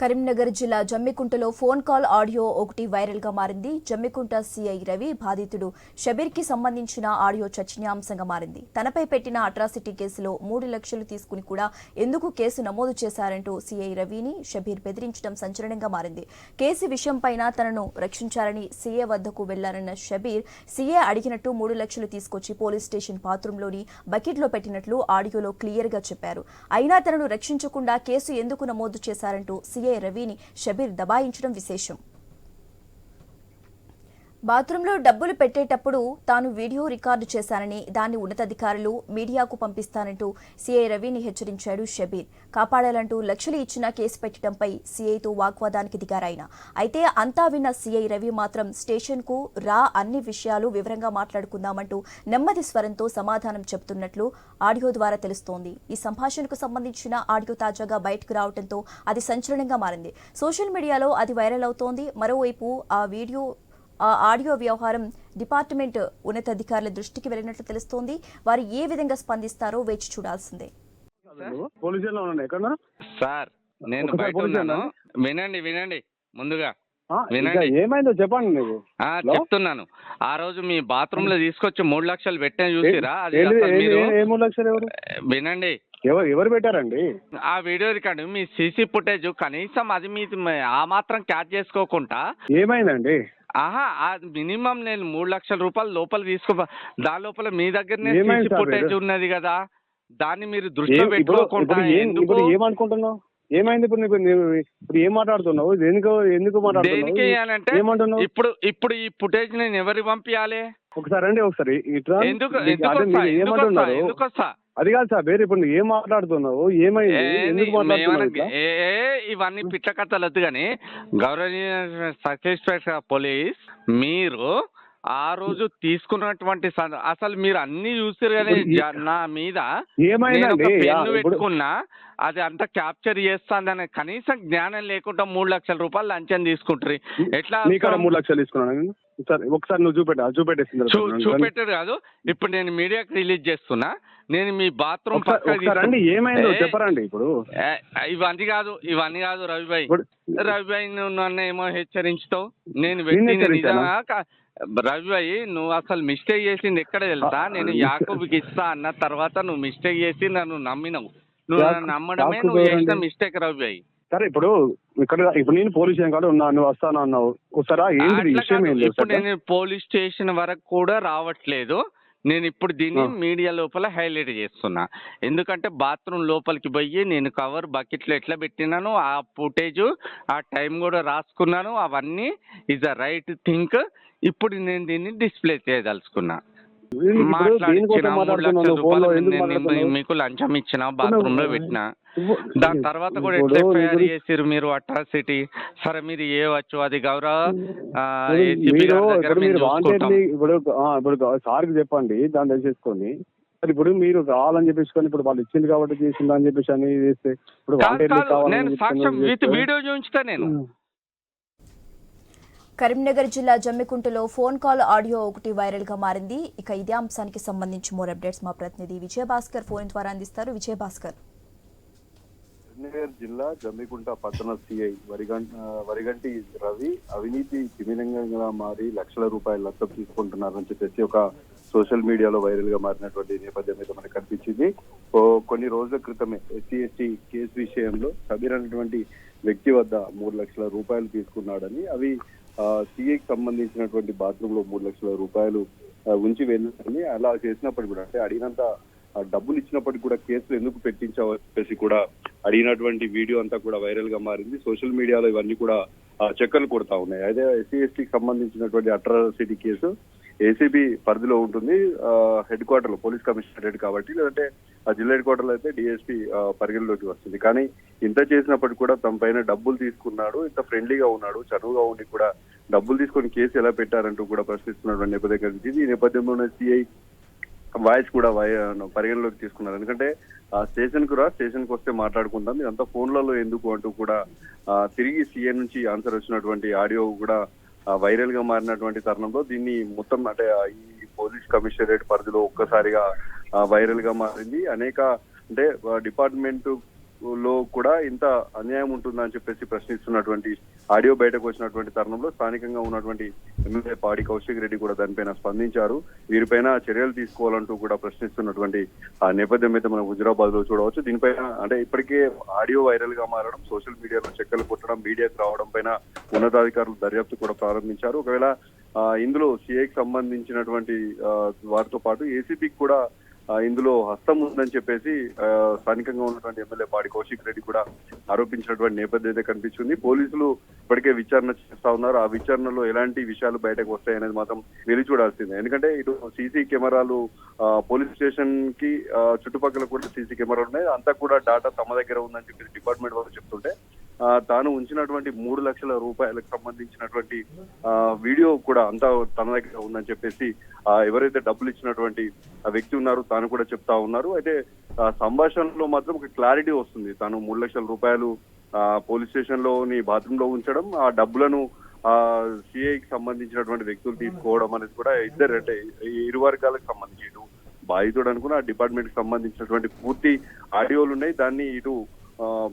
కరీంనగర్ జిల్లా జమ్మికుంటలో phone call audio ఒకటి viral గా మారింది. జమ్మికుంట సీఐ రవి బాధితుడు షబీర్ కి సంబంధించిన ఆడియో చర్చనీయాంశంగా మారింది. తనపై పెట్టిన అట్రాసిటీ కేసులో 3 లక్షలు తీసుకుని కూడా ఎందుకు కేసు నమోదు చేశారంటూ సీఐ రవిని షబీర్ బెదిరించడం సంచలనంగా మారింది. కేసు విషయంపైన తనను రక్షించాలని సీఏ వద్దకు వెళ్లారన్న షబీర్ సీఏ అడిగినట్టు 3 లక్షలు తీసుకొచ్చి పోలీస్ స్టేషన్ బాత్రూంలోని బకెట్లో పెట్టినట్లు ఆడియోలో క్లియర్ గా చెప్పారు. అయినా తనను రక్షించకుండా కేసు ఎందుకు నమోదు చేశారంటూ సీఐ రవిని షబీర్ దబాయించడం విశేషం. బాత్రూంలో డబ్బులు పెట్టేటప్పుడు తాను వీడియో రికార్డు చేశానని, దాన్ని ఉన్నతాధికారులు మీడియాకు పంపిస్తానంటూ సీఐ రవిని హెచ్చరించాడు షబీర్. కాపాడాలంటూ లక్షలు ఇచ్చినా కేసు పెట్టడంపై సీఐతో వాగ్వాదానికి దిగారాయన. అయితే అంతా విన్న సీఐ రవి మాత్రం స్టేషన్కు రా, అన్ని విషయాలు వివరంగా మాట్లాడుకుందామంటూ నెమ్మది స్వరంతో సమాధానం చెబుతున్నట్లు ఆడియో ద్వారా తెలుస్తోంది. ఈ సంభాషణకు సంబంధించిన ఆడియో తాజాగా బయటకు రావడంతో అది సంచలనంగా మారింది. సోషల్ మీడియాలో అది వైరల్ అవుతోంది. మరోవైపు ఆ ఆడియో వ్యవహారం డిపార్ట్మెంట్ ఉన్నతాధికారుల దృష్టికి వెళ్లినట్లు తెలుస్తోంది. వారు ఏ విధంగా స్పందిస్తారో వేచి చూడాల్సిందే. సార్ నేను బయట ఉన్నాను. వినండి ముందుగా ఏమైందో చెప్పండి. చెప్తున్నాను. ఆ రోజు మీ బాత్రూమ్ లో తీసుకొచ్చి 3 లక్షలు పెట్టాను చూసిరా? వినండి. ఎవరు పెట్టారండి ఆ వీడియో రికార్డు? మీ సీసీ ఫుటేజ్ కనీసం అది మీ ఆ మాత్రం క్యాచ్ చేసుకోకుండా ఏమైందండి? మినిమం నేను 3 లక్షల రూపాయలు లోపల దాని లోపల మీ దగ్గరనే సీసీ ఫుటేజ్ ఉన్నది కదా, దాన్ని మీరు దృష్టిలో పెట్టుకోకుండా ఏమనుకుంటున్నావు? ఏమైంది ఇప్పుడు ఏం మాట్లాడుతున్నావు? ఎందుకు మాట్లాడుతున్నావు? ఇప్పుడు ఈ ఫుటేజ్ నేను ఎవరికి పంపించాలి? ఒకసారి అండి, ఒకసారి ఎందుకు అది కాదు సార్, వేరే ఇప్పుడు ఏం మాట్లాడుతున్నావు? ఏమైంది? ఎందుకు మాట్లాడుతున్నావు? ఇవన్నీ పిట్ల కథలు వద్దు కానీ, గౌరవనీయ సబ్ ఇన్స్పెక్టర్ పోలీస్, మీరు ఆ రోజు తీసుకున్నటువంటి అసలు మీరు అన్ని చూసారు కానీ నా మీద పెన్ను పెట్టుకున్నా అది అంతా క్యాప్చర్ చేస్తాందని కనీసం జ్ఞానం లేకుండా 3 లక్షల రూపాయలు లంచం తీసుకుంటారు. ఎట్లా 3 లక్షలు తీసుకున్నాను? ఒకసారి నువ్వు చూపెట్టాడు కాదు. ఇప్పుడు నేను మీడియాకి రిలీజ్ చేస్తున్నా. నేను మీ బాత్రూమ్ ఏమైందో చెప్పరండి. ఇప్పుడు ఇవన్నీ కాదు రవిభాయ్ నువ్వు నన్ను ఏమో హెచ్చరించుతావు. నేను వ్యక్తిని రవిభాయ్, నువ్వు అసలు మిస్టేక్ చేసింది ఎక్కడ తెలుసా? నేను యాకూబ్కి ఇస్తా అన్న తర్వాత నువ్వు మిస్టేక్ చేసి నన్ను నమ్మినవు. నువ్వు నన్ను నమ్మడమే నువ్వు చేసిన మిస్టేక్ రవిభాయ్. సరే, ఇప్పుడు నేను పోలీస్ స్టేషన్ కాదు నువ్వు వస్తాను అన్నావు. ఇప్పుడు నేను పోలీస్ స్టేషన్ వరకు కూడా రావట్లేదు. నేను ఇప్పుడు దీన్ని మీడియా లోపల హైలైట్ చేస్తున్నా. ఎందుకంటే బాత్రూమ్ లోపలికి పోయి నేను కవర్ బకెట్లో ఎట్లా పెట్టినాను, ఆ ఫుటేజ్ ఆ టైం కూడా రాసుకున్నాను. అవన్నీ ఈజ్ అ రైట్ థింక్. ఇప్పుడు నేను దీన్ని డిస్ప్లే చేయదలుచుకున్నా. మాట్లాడించిన 3 లక్షల రూపాయలు మీకు లంచం ఇచ్చిన, బాత్రూమ్ లో పెట్టినా. దాని తర్వాత కూడా ఎట్లా ఎఫ్ఐఆర్ చేసారు మీరు? అట్రాసిటీ. సరే, మీరు ఏవచ్చు, అది గౌరవ ఏసీపీ గారి దగ్గర మేము చూసుకుంటాం. ఇప్పుడు సార్కి చెప్పండి, దాన్ని తెలిసేసుకొని. ఇప్పుడు మీరు కావాలని చెప్పేసుకొని ఇప్పుడు వాళ్ళు ఇచ్చింది కాబట్టి చేసిందా అని చెప్పేసి అని చేస్తే ఇప్పుడు నేను సాక్ష్యం విత్ వీడియో చూపించుతా. నేను కరీంనగర్ జిల్లా జమ్మికుంటలో ఫోన్ కాల్ ఆడియో ఒకటి వైరల్ గా మారింది. ఇక ఇదే అంశానికి సంబంధించి మోర్ అప్డేట్స్ మా ప్రతినిధి విజయభాస్కర్ ఫోన్ ద్వారా అందిస్తారు. విజయభాస్కర్. కరీంనగర్ జిల్లా జమ్మికుంట పట్టణ సిఐ వరిగంటి రవి అవినీతి తిమిరంగంగా మారి లక్షల రూపాయల లంచం తీసుకుంటున్నారని చెప్పేసి ఒక సోషల్ మీడియాలో వైరల్ గా మారినటువంటి నేపథ్యం అయితే మనకు కనిపించింది. కొన్ని రోజుల క్రితమే SC/ST కేసు విషయంలో షబీర్ అనేటువంటి వ్యక్తి వద్ద 3 లక్షల రూపాయలు తీసుకున్నాడని, అవి సిఐకి సంబంధించినటువంటి బాత్రూమ్ లో 3 లక్షల రూపాయలు ఉంచి వెళ్ళారని, అలా చేసినప్పటికి కూడా అంటే అడిగినంత డబ్బులు ఇచ్చినప్పటికీ కూడా కేసులు ఎందుకు పెట్టించావు చెప్పేసి కూడా అడిగినటువంటి వీడియో అంతా కూడా వైరల్ గా మారింది. సోషల్ మీడియాలో ఇవన్నీ కూడా చక్కర్లు కొడతా ఉన్నాయి. అయితే SC/STకి సంబంధించినటువంటి అట్రాసిటీ కేసు ఏసీబీ పరిధిలో ఉంటుంది. హెడ్ క్వార్టర్ లో పోలీస్ కమిషనరేట్ కాబట్టి, లేదంటే ఆ జిల్లా హెడ్ క్వార్టర్ లో అయితే DSP పరిగణలోకి వస్తుంది. కానీ ఇంత చేసినప్పటికీ కూడా తమ పైన డబ్బులు తీసుకున్నాడు, ఇంత ఫ్రెండ్లీగా ఉన్నాడు, చనువుగా ఉండి కూడా డబ్బులు తీసుకొని కేసు ఎలా పెట్టారంటూ కూడా ప్రశ్నిస్తున్నటువంటి నేపథ్యం కనిపించింది. ఈ నేపథ్యంలోనే సిఐ వాయిస్ కూడా పరిగణలోకి తీసుకున్నారు. ఎందుకంటే స్టేషన్ కు స్టేషన్కి వస్తే మాట్లాడుకుంటాం, ఇదంతా ఫోన్లలో ఎందుకు అంటూ కూడా తిరిగి సీఏ నుంచి ఆన్సర్ వచ్చినటువంటి ఆడియో కూడా వైరల్ గా మారినటువంటి తరుణంలో దీన్ని మొత్తం అంటే ఈ పోలీస్ కమిషనరేట్ పరిధిలో ఒక్కసారిగా వైరల్ గా మారింది. అనేక అంటే డిపార్ట్మెంట్ లో కూడా ఇంత అన్యాయం ఉంటుందా అని చెప్పేసి ప్రశ్నిస్తున్నటువంటి ఆడియో బయటకు వచ్చినటువంటి తరుణంలో స్థానికంగా ఉన్నటువంటి ఎమ్మెల్యే పాడి కౌశిక్ రెడ్డి కూడా దానిపైన స్పందించారు. వీరిపైన చర్యలు తీసుకోవాలంటూ కూడా ప్రశ్నిస్తున్నటువంటి ఆ నేపథ్యం అయితే మనం హుజురాబాద్ లో చూడవచ్చు. దీనిపైన అంటే ఇప్పటికే ఆడియో వైరల్ గా మారడం, సోషల్ మీడియాలో చెక్కలు కొట్టడం, మీడియాకు రావడం పైన ఉన్నతాధికారులు దర్యాప్తు కూడా ప్రారంభించారు. ఒకవేళ ఇందులో సిఐకి సంబంధించినటువంటి వారితో పాటు ఏసీపీకి కూడా ఇందులో హస్తం ఉందని చెప్పేసి స్థానికంగా ఉన్నటువంటి ఎమ్మెల్యే పాడి కౌశిక్ రెడ్డి కూడా ఆరోపించినటువంటి నేపథ్యం అయితే కనిపిస్తుంది. పోలీసులు ఇప్పటికే విచారణ చేస్తా ఉన్నారు. ఆ విచారణలో ఎలాంటి విషయాలు బయటకు వస్తాయనేది మాత్రం వెలి చూడాల్సిందే. ఎందుకంటే ఇటు సీసీ కెమెరాలు పోలీస్ స్టేషన్ కి చుట్టుపక్కల కూడా సీసీ కెమెరాలు ఉన్నాయి. అంతా కూడా డాటా తమ దగ్గర ఉందని చెప్పి డిపార్ట్మెంట్ వాళ్ళు చెప్తుంటే తాను ఉంచినటువంటి 3 లక్షల రూపాయలకు సంబంధించినటువంటి వీడియో కూడా అంతా తన దగ్గర ఉందని చెప్పేసి ఎవరైతే డబ్బులు ఇచ్చినటువంటి వ్యక్తి ఉన్నారో తాను కూడా చెప్తా ఉన్నారు. అయితే సంభాషణలో మాత్రం ఒక క్లారిటీ వస్తుంది. తాను 3 లక్షల రూపాయలు పోలీస్ స్టేషన్ లోని బాత్రూమ్ లో ఉంచడం, ఆ డబ్బులను సిఐకి సంబంధించినటువంటి వ్యక్తులు తీసుకోవడం అనేది కూడా ఇద్దరు అంటే ఇరు వర్గాలకు సంబంధించి ఇటు బాధితుడు అనుకున్న డిపార్ట్మెంట్ కి సంబంధించినటువంటి పూర్తి ఆడియోలు ఉన్నాయి. దాన్ని ఇటు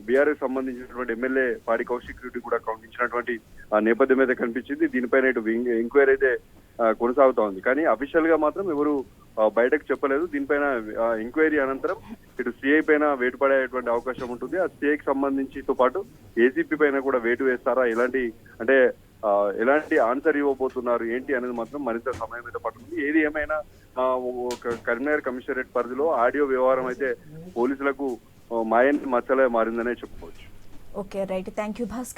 బీఆర్ఎస్ సంబంధించినటువంటి ఎమ్మెల్యే పాడి కౌశిక్ రెడ్డి కూడా ఖండించినటువంటి నేపథ్యం అయితే కనిపించింది. దీనిపైన ఇటు ఎంక్వైరీ అయితే కొనసాగుతా ఉంది. కానీ అఫీషియల్ గా మాత్రం ఎవరు బయటకు చెప్పలేదు. దీనిపైన ఎంక్వైరీ అనంతరం ఇటు సిఐ పైన వేటు పడేటువంటి అవకాశం ఉంటుంది. ఆ సిఐకి సంబంధించితో పాటు ఏసీపీ పైన కూడా వేటు వేస్తారా, ఎలాంటి ఆన్సర్ ఇవ్వబోతున్నారు ఏంటి అనేది మాత్రం మరింత సమయం అయితే పడుతుంది. ఏది ఏమైనా కరీంనగర్ కమిషనరేట్ పరిధిలో ఆడియో వ్యవహారం అయితే పోలీసులకు మాయని మచ్చలే మారిందనే చెప్పుకోవచ్చు. Okay right, thank you Bhaskar.